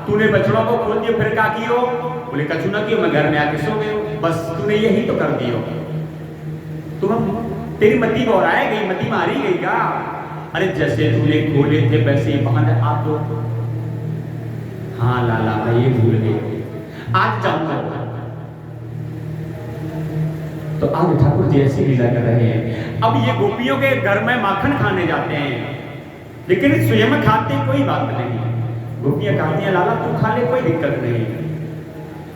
तूने बछड़ों को खोल दिया फिर क्या कियो? बोले कछु ना कियो, मैं घर में आके सो गयो, बस तूने यही तो कर दियो। तुम तेरी मती बोराए गई, मती मारी गई का? अरे जैसे तूने खोले थे वैसे ही बांध आप दो। हाँ लाला मैं ये भूल गई, आज जाऊंगा। तो आज ठाकुर जी ऐसी लीला कर रहे हैं। अब ये गोपियों के घर में माखन खाने जाते हैं, लेकिन स्वयं खाते कोई बात नहीं। गोपियां कहती हैं लाला तू खा ले, कोई दिक्कत नहीं,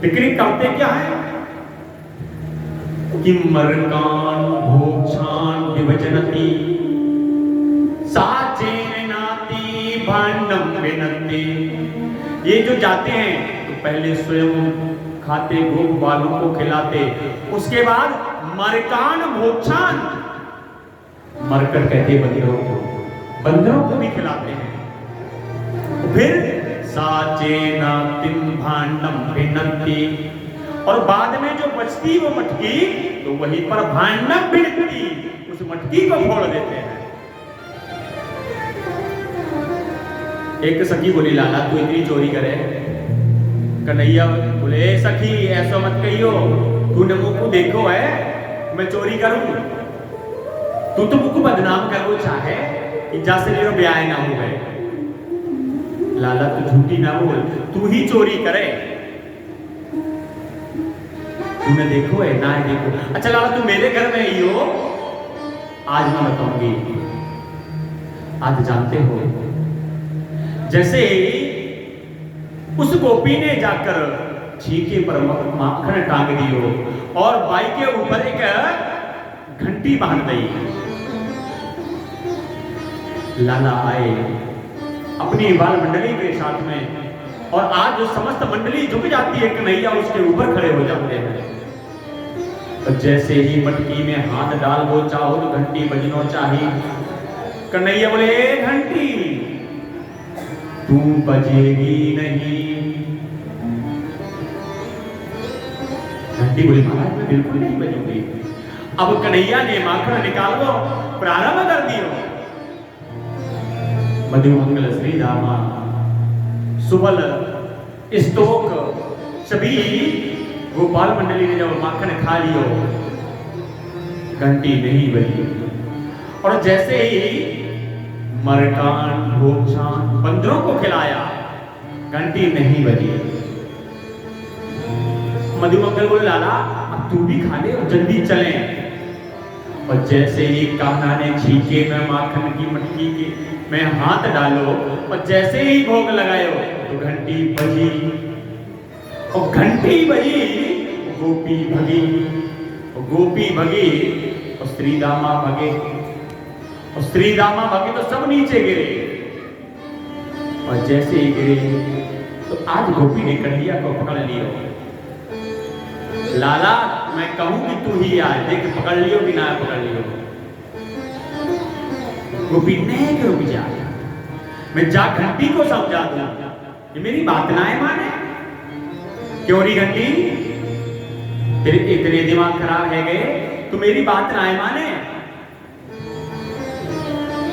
लेकिन करते क्या है कि मरकान भोक्षान विभजनति साचेन नाति भांडम विनति। ये जो जाते हैं तो पहले स्वयं खाते, गोप बालों को खिलाते, उसके बाद मरकान भोक्षान, मरकर कहते बंदरों को, बंदरों को भी खिलाते हैं। फिर साचेना तिम भांडम भिन्नति, और बाद में जो बचती वो मटकी तो वहीं पर भांडम भिन्नति, उस मटकी को फोड़ देते हैं। एक सखी बोली लाला तू इतनी चोरी करे? कन्हैया बोले सखी ऐसा मत कहियो, तूने मुझको देखो है मैं चोरी करूं, तू तो मुझको बदनाम करना चाहे कि जैसे मेरा ब्याह ना हो गए। लाला तू झूठी ना बोल, तू ही चोरी करे, तूने देखो है ना देखो। अच्छा लाला तू मेरे घर में ही हो, आज मैं बताऊंगी। आज जानते हो जैसे उस गोपी ने जाकर छीके पर माखन टांग दियो और बाई के ऊपर एक घंटी बांध दी। लाला आए अपनी बाल मंडली के साथ में, और आज जो समस्त मंडली झुक जाती है कन्हैया उसके ऊपर खड़े हो जाते हैं। तो जैसे ही मटकी में हाथ डाल वो चाहो तो घंटी बजनो चाहिए। कन्हैया बोले घंटी तू बजेगी नहीं। घंटी बोली महाराज मैं बिल्कुल नहीं बजूंगी। अब कन्हैया ने माखन निकालो प्रारंभ कर दियो। मधुमंगल श्री रामा सुबल स्तोक सभी गोपाल मंडली ने जब माखन खा लियो, घंटी नहीं बजी। और जैसे ही मरकान भोक्षान बंदरों को खिलाया, घंटी नहीं बजी। मधुमंगल बोले लाला अब तू भी खा ले और जल्दी चले। और जैसे ही कान्हा ने छीके में माखन की मटकी के में हाथ डालो और जैसे ही भोग लगायो तो घंटी बजी, और घंटी बजी गोपी भगी, और गोपी भगी और श्री दामा भगे, और श्री दामा भगे तो सब नीचे गिरे। और जैसे ही गिरे तो आज गोपी ने कन्हैया को पकड़ लियो। लाला मैं कहूं कि तू ही आए, देख पकड़ लियो कि ना पकड़ लियो। गोपी ने रुक जा, मैं जा घंटी को समझा दूं, ये मेरी बात ना है माने। क्यों री घंटी तेरे इतने दिमाग खराब है गए, तू मेरी बात ना है माने।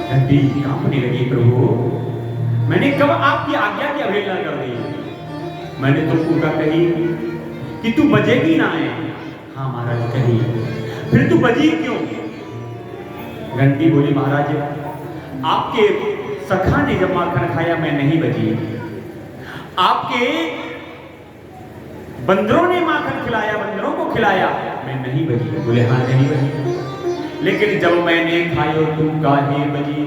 घंटी कांपने लगी प्रभु मैंने कब आपकी आज्ञा की अवहेलना कर दी? मैंने तो पूरा कही कि तू बजेगी ना है। हाँ महाराज कही, फिर तू बजी क्यों? घंटी बोली महाराज आपके सखा ने जब माखन खाया मैं नहीं बजी, आपके बंदरों ने माखन खिलाया, बंदरों को खिलाया, मैं नहीं बजी। बोले हाँ नहीं बजी, लेकिन जब मैंने खायो तुम काहे बजी?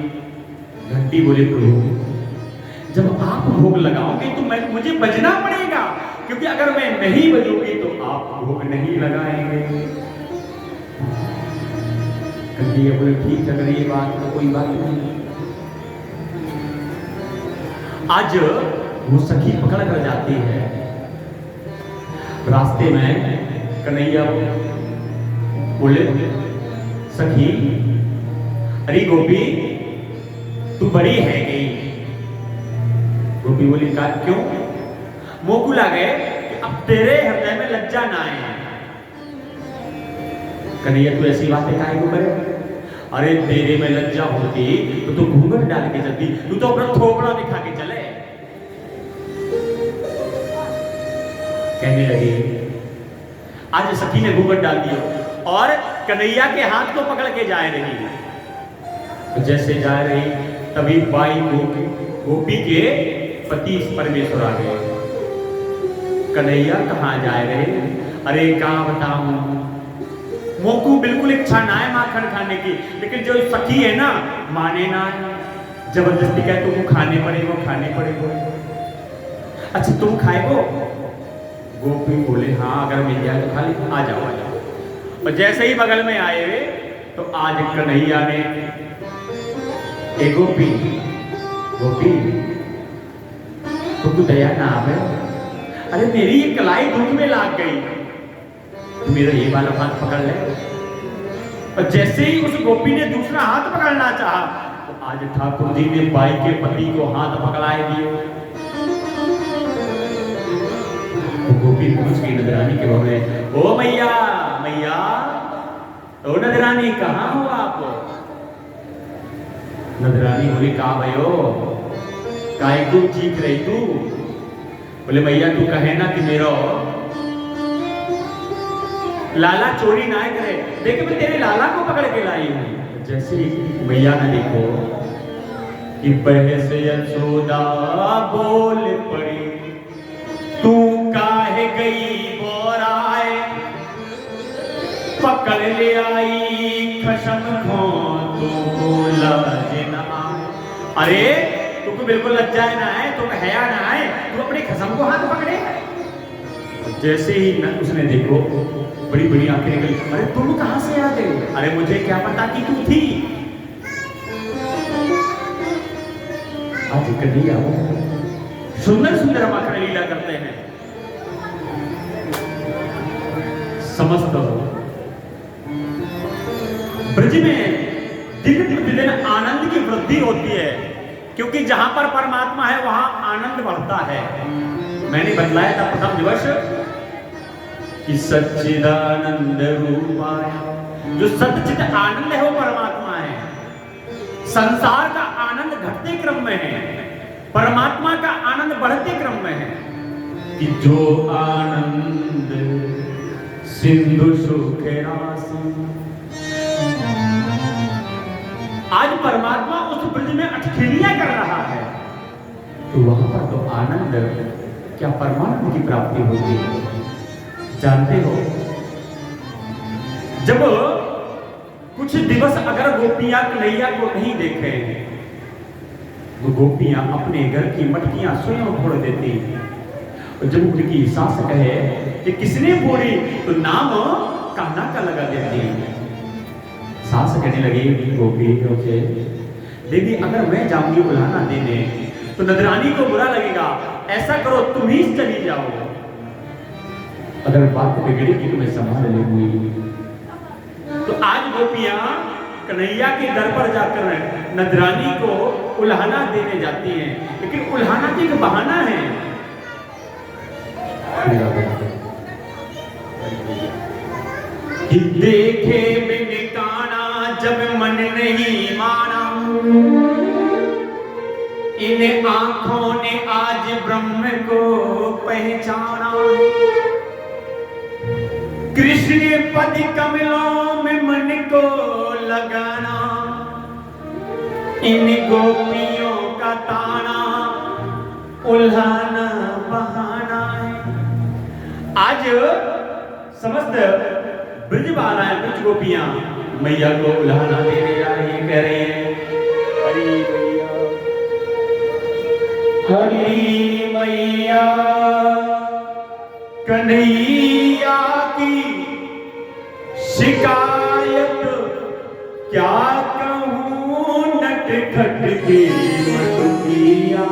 घंटी बोले प्रभु जब आप भोग लगाओगे तो मैं मुझे बजना पड़ेगा, क्योंकि अगर मैं नहीं बजूंगी तो आप भोग नहीं लगाएंगे। कन्हैया बोले ठीक अगर ये बात तो कोई बात नहीं। आज वो सखी पकड़ कर जाती है, रास्ते में कन्हैया बोले सखी अरे गोपी तू बड़ी है गई। गोपी बोली का क्यों? मोकू लगे अब तेरे हृदय में लज्जा ना आए। कन्हैया तू ऐसी बातें काहे को करे? अरे तेरे में लज्जा होती तो तू घूंघट डाल के चलती, तू तो अपना थोपड़ा दिखा के चले। कहने लगे, आज सखी ने घूंघट डाल दिया और कन्हैया के हाथ को पकड़ के जा रही। तो जैसे जा रही तभी बाई गोपी के पति परमेश्वर आ गए। कन्हैया कहाँ जा रहे? अरे कहाँ बताऊं, मोकू बिल्कुल इच्छा ना है माखन खाने की, लेकिन जो सखी है ना माने ना, जबरदस्ती कहे तुमको खाने पड़ेगो। अच्छा तुम खाएगो? गोपी बोले हाँ अगर मिल जाए तो खा ली, आ जाओ। और जैसे ही बगल में आए वे तो आज कन्हैया ने ए गोपी तुमको दया ना आवे? अरे मेरी ये कलाई दुख में लाग गई, तो मेरा ये वाला हाथ पकड़ ले। और जैसे ही उस गोपी ने दूसरा हाथ पकड़ना चाहा तो आज ठाकुर जी ने बाई के पति को हाथ पकड़ाए दिए। तो गोपी पूछ गई नजरानी के भाव में, ओ मैया ओ नजरानी कहाँ हो आप? नजरानी बोली कहा भयो, काय को चीख रही तू? बोले मैया तू कहे ना कि मेरा लाला चोरी ना करे, देखे मैं तेरे लाला को पकड़ के लाई हूं। जैसे ही मैया ने देखो कि बहस यशोदा बोल पड़ी, तू काहे गई बोराए, पकड़ ले आई खशम खो तू लाज ना। अरे तुमको बिल्कुल लज्जा ना है, तुम हया ना है, तू अपनी खसम को हाथ पकड़े। जैसे ही उसने देखो बड़ी बड़ी आंखें निकली, अरे तुम कहां से आ गए? अरे मुझे क्या पता कि तू थी। आज कन्हैया सुंदर सुंदर माखन लीला करते हैं। समस्त ब्रज में दिन प्रतिदिन आनंद की वृद्धि होती है, क्योंकि जहां पर परमात्मा है वहां आनंद बढ़ता है। मैंने बतलाया था प्रथम दिवस कि सच्चिदानंद रूपाय, जो सच्चिद आनंद है वो परमात्मा है। संसार का आनंद घटते क्रम में है, परमात्मा का आनंद बढ़ते क्रम में है। कि जो आनंद सिंधु सुख राशि, आज परमात्मा उस ब्रज में अटखेलियां कर रहा है, तो वहां पर तो आनंद क्या परमात्मा की प्राप्ति होती है। जानते हो जब कुछ दिवस अगर गोपियां कन्हैया को नहीं देखे तो गोपियां अपने घर की मटकियां स्वयं फोड़ देती। और जब उनकी सास कहे कि किसने फोड़ी तो नाम कान्हा का लगा देती। सास कहने लगी गोपियों से, दीदी अगर मैं जाऊंगी बुलाना देने तो नजरानी को बुरा लगेगा, ऐसा करो तुम ही चली जाओ, अगर बात बिगड़ेगी तो मैं संभाल लूंगी। तो आज गोपियां कन्हैया के दर पर जाकर नजरानी को उल्हाना देने जाती हैं, लेकिन उल्हाना तो एक बहाना है। कि देखे मैंने काना जब मन नहीं माना, इन आंखों ने आज ब्रह्म को पहचाना। कृष्ण पद कमलों में मन को लगाना, इन गोपियों का ताना उल्हाना बहाना है। आज समस्त ब्रजबालाएं ब्रज गोपियां मैया को उल्हाना देने जा रही है, कह रही है हरी मैया कन्हैया की शिकायत क्या कहूं, नटखट की मटकिया